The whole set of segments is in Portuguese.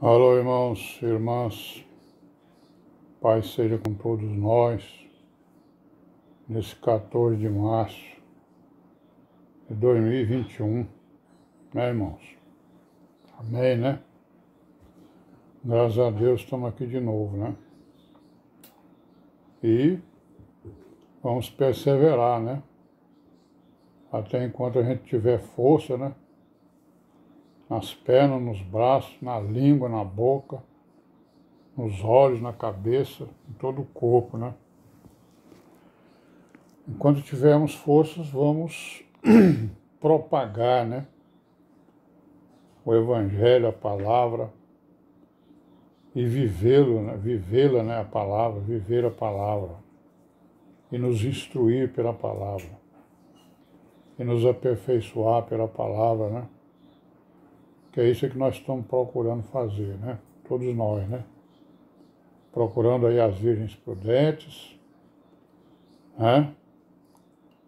Alô, irmãos e irmãs, Pai seja com todos nós, nesse 14 de março de 2021, né, irmãos? Amém, né? Graças a Deus estamos aqui de novo, né? E vamos perseverar, né? Até enquanto a gente tiver força, né? Nas pernas, nos braços, na língua, na boca, nos olhos, na cabeça, em todo o corpo, né? Enquanto tivermos forças, vamos propagar, né? O Evangelho, a palavra, e vivê-lo, né? Vivê-la, né? A palavra, viver a palavra, e nos instruir pela palavra, e nos aperfeiçoar pela palavra, né? Que é isso que nós estamos procurando fazer, né? Todos nós, né? Procurando aí as virgens prudentes, né?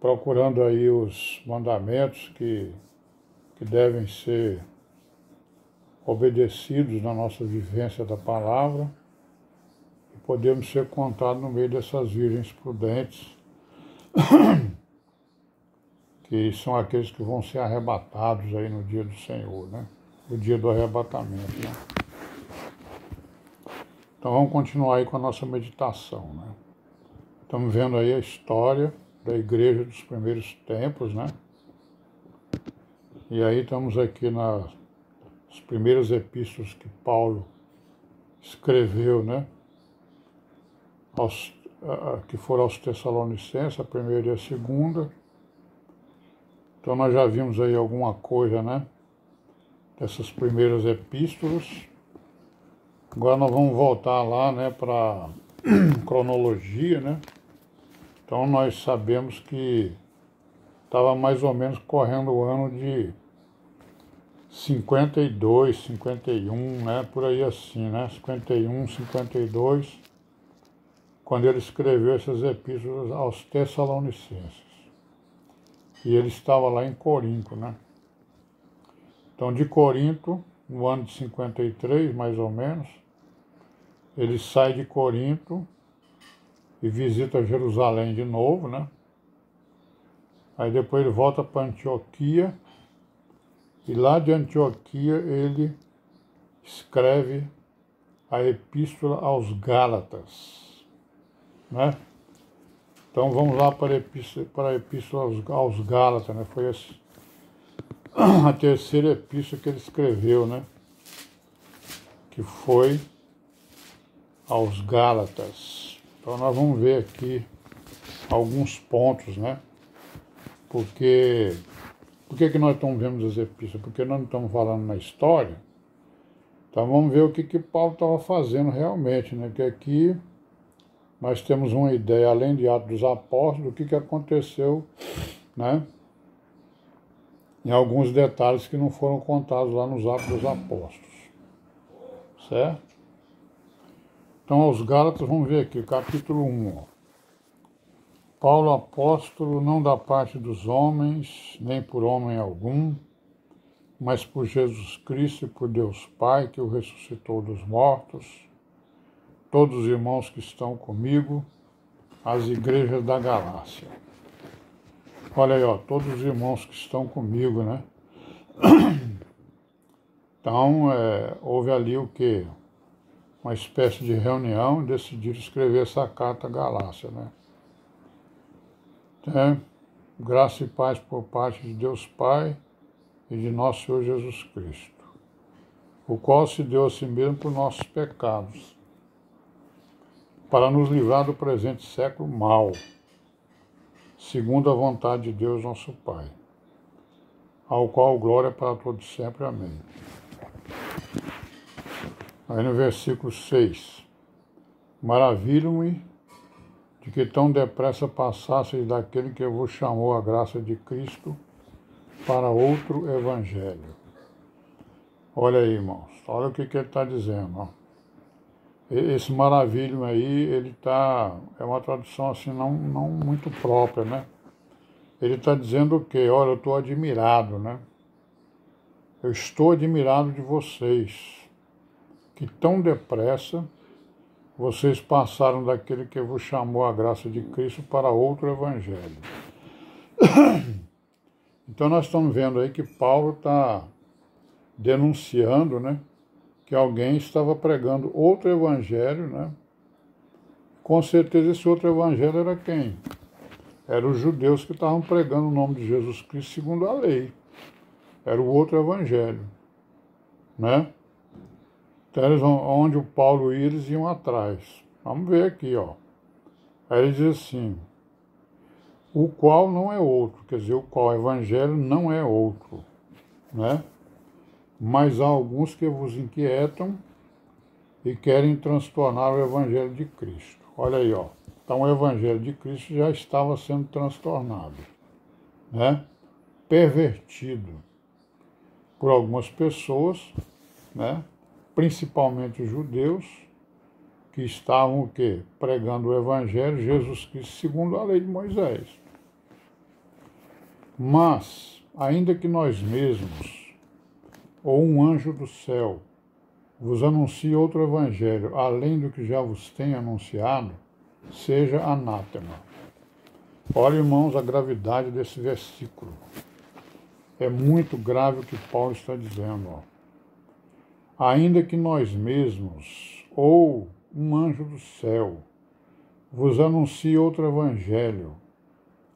Procurando aí os mandamentos que devem ser obedecidos na nossa vivência da palavra, e podemos ser contados no meio dessas virgens prudentes, que são aqueles que vão ser arrebatados aí no dia do Senhor, né? No dia do arrebatamento, né? Então vamos continuar aí com a nossa meditação, né? Estamos vendo aí a história da igreja dos primeiros tempos, né? E aí estamos aqui nas primeiras epístolas que Paulo escreveu, né? Que foram aos Tessalonicenses, a primeira e a segunda. Então nós já vimos aí alguma coisa, né? Dessas primeiras epístolas. Agora nós vamos voltar lá, né? Para cronologia, né? Então nós sabemos que estava mais ou menos correndo o ano de 52, 51, né? Por aí assim, né? 51, 52, quando ele escreveu essas epístolas aos Tessalonicenses. E ele estava lá em Corinto, né? Então, de Corinto, no ano de 53, mais ou menos, ele sai de Corinto e visita Jerusalém de novo, né? Aí depois ele volta para Antioquia, e lá de Antioquia ele escreve a Epístola aos Gálatas, né? Então vamos lá para a Epístola aos Gálatas, né? Foi a terceira epístola que ele escreveu, né? Que foi aos Gálatas. Então nós vamos ver aqui alguns pontos, né? Por que nós estamos vendo as epístolas? Porque nós não estamos falando na história. Então vamos ver o que Paulo estava fazendo realmente, né? Que aqui nós temos uma ideia, além de Atos dos Apóstolos, do que aconteceu, né? Em alguns detalhes que não foram contados lá nos Atos dos Apóstolos. Certo? Então, aos Gálatas, vamos ver aqui, capítulo 1. Ó. Paulo, apóstolo, não da parte dos homens, nem por homem algum, mas por Jesus Cristo e por Deus Pai, que o ressuscitou dos mortos, todos os irmãos que estão comigo, as igrejas da Galácia. Olha aí, ó, todos os irmãos que estão comigo, né? Então, houve ali o quê? Uma espécie de reunião e decidiram escrever essa carta à Galácia, né? Então, graça e paz por parte de Deus Pai e de nosso Senhor Jesus Cristo, o qual se deu a si mesmo por nossos pecados, para nos livrar do presente século mau, segundo a vontade de Deus nosso Pai, ao qual glória para todos sempre. Amém. Aí no versículo 6, maravilho-me de que tão depressa passasseis daquele que vos chamou a graça de Cristo para outro evangelho. Olha aí, irmãos, olha o que ele está dizendo, ó. Esse maravilho aí, é uma tradução assim não muito própria, né? Ele está dizendo o quê? Olha, eu estou admirado, né? Eu estou admirado de vocês, que tão depressa vocês passaram daquele que vos chamou a graça de Cristo para outro evangelho. Então nós estamos vendo aí que Paulo está denunciando, né, que alguém estava pregando outro evangelho, né? Com certeza esse outro evangelho era quem? Eram os judeus que estavam pregando o nome de Jesus Cristo segundo a lei. Era o outro evangelho, né? Então onde o Paulo ia, eles iam atrás. Vamos ver aqui, ó. Aí ele diz assim, o qual não é outro, quer dizer, o qual evangelho não é outro, né? Mas há alguns que vos inquietam e querem transtornar o evangelho de Cristo. Olha aí, ó. Então o evangelho de Cristo já estava sendo transtornado, né? Pervertido por algumas pessoas, né? Principalmente os judeus, que estavam o quê? Pregando o evangelho de Jesus Cristo segundo a lei de Moisés. Mas, ainda que nós mesmos, ou um anjo do céu, vos anuncie outro evangelho, além do que já vos tenho anunciado, seja anátema. Olha, irmãos, a gravidade desse versículo. É muito grave o que Paulo está dizendo, ó. Ainda que nós mesmos, ou um anjo do céu, vos anuncie outro evangelho,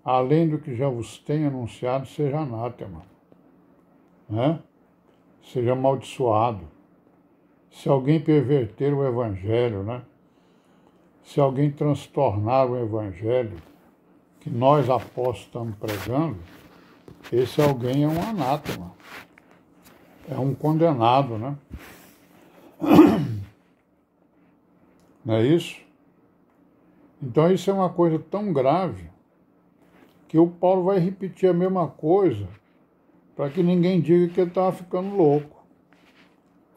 além do que já vos tenho anunciado, seja anátema, né? Seja amaldiçoado. Se alguém perverter o evangelho, né? Se alguém transtornar o evangelho que nós apóstolos estamos pregando, esse alguém é um anátema, é um condenado, né? Não é isso? Então isso é uma coisa tão grave que o Paulo vai repetir a mesma coisa para que ninguém diga que ele estava ficando louco,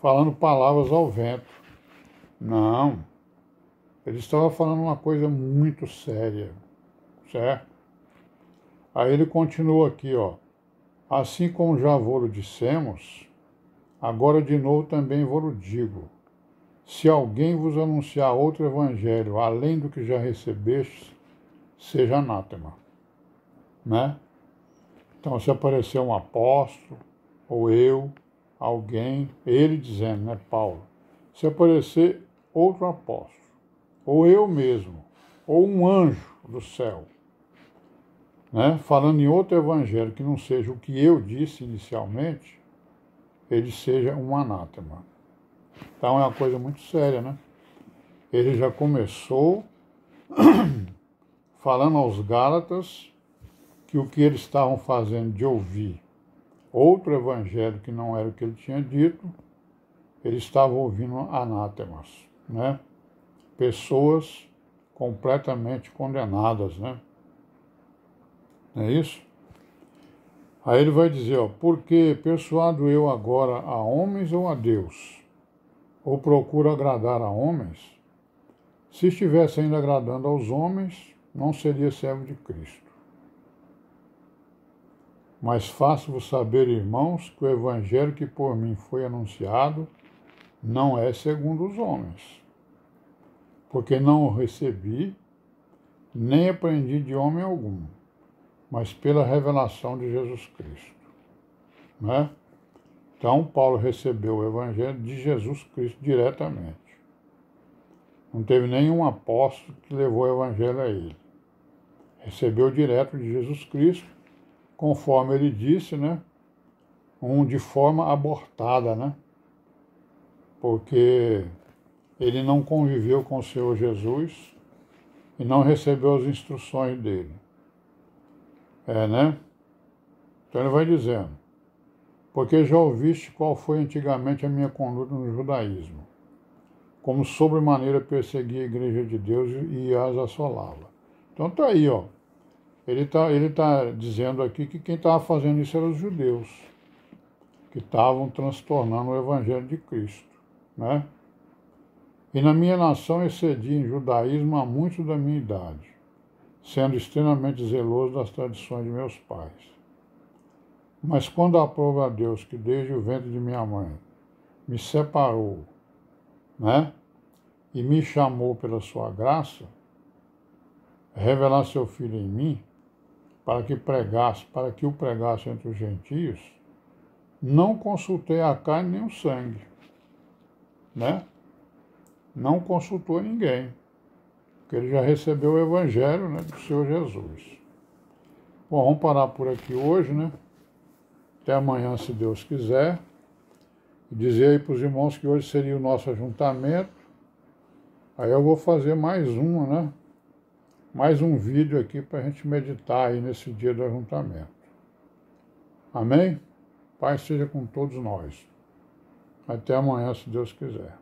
falando palavras ao vento. Não, ele estava falando uma coisa muito séria, certo? Aí ele continua aqui, ó. Assim como já vos dissemos, agora de novo também vos digo, se alguém vos anunciar outro evangelho, além do que já recebestes, seja anátema, né? Então, se aparecer um apóstolo, ou eu, alguém, ele dizendo, né, Paulo, se aparecer outro apóstolo, ou eu mesmo, ou um anjo do céu, né, falando em outro evangelho que não seja o que eu disse inicialmente, ele seja um anátema. Então é uma coisa muito séria, né? Ele já começou falando aos Gálatas que o que eles estavam fazendo de ouvir outro evangelho que não era o que ele tinha dito, eles estavam ouvindo anátemas, né? Pessoas completamente condenadas, né? Não é isso? Aí ele vai dizer, ó, porque persuado eu agora a homens ou a Deus? Ou procuro agradar a homens? Se estivesse ainda agradando aos homens, não seria servo de Cristo. Mas faço-vos saber, irmãos, que o evangelho que por mim foi anunciado não é segundo os homens, porque não o recebi, nem aprendi de homem algum, mas pela revelação de Jesus Cristo, né? Então, Paulo recebeu o evangelho de Jesus Cristo diretamente. Não teve nenhum apóstolo que levou o evangelho a ele. Recebeu direto de Jesus Cristo, conforme ele disse, né? De forma abortada, né? Porque ele não conviveu com o Senhor Jesus e não recebeu as instruções dele. Né? Então ele vai dizendo, porque já ouviste qual foi antigamente a minha conduta no judaísmo, como sobremaneira persegui a igreja de Deus e as assolava. Então tá aí, ó. Ele tá dizendo aqui que quem estava fazendo isso eram os judeus, que estavam transtornando o evangelho de Cristo, né? E na minha nação excedi em judaísmo a muitos da minha idade, sendo extremamente zeloso das tradições de meus pais. Mas quando aprovo a Deus que desde o ventre de minha mãe me separou né? E me chamou pela sua graça, revelar seu Filho em mim, para que o pregasse entre os gentios, não consultei a carne nem o sangue, né? Não consultou ninguém, porque ele já recebeu o Evangelho, né, do Senhor Jesus. Bom, vamos parar por aqui hoje, né? Até amanhã, se Deus quiser. E dizer aí para os irmãos que hoje seria o nosso ajuntamento. Aí eu vou fazer mais né? Mais um vídeo aqui para a gente meditar aí nesse dia do ajuntamento. Amém? Pai seja com todos nós. Até amanhã, se Deus quiser.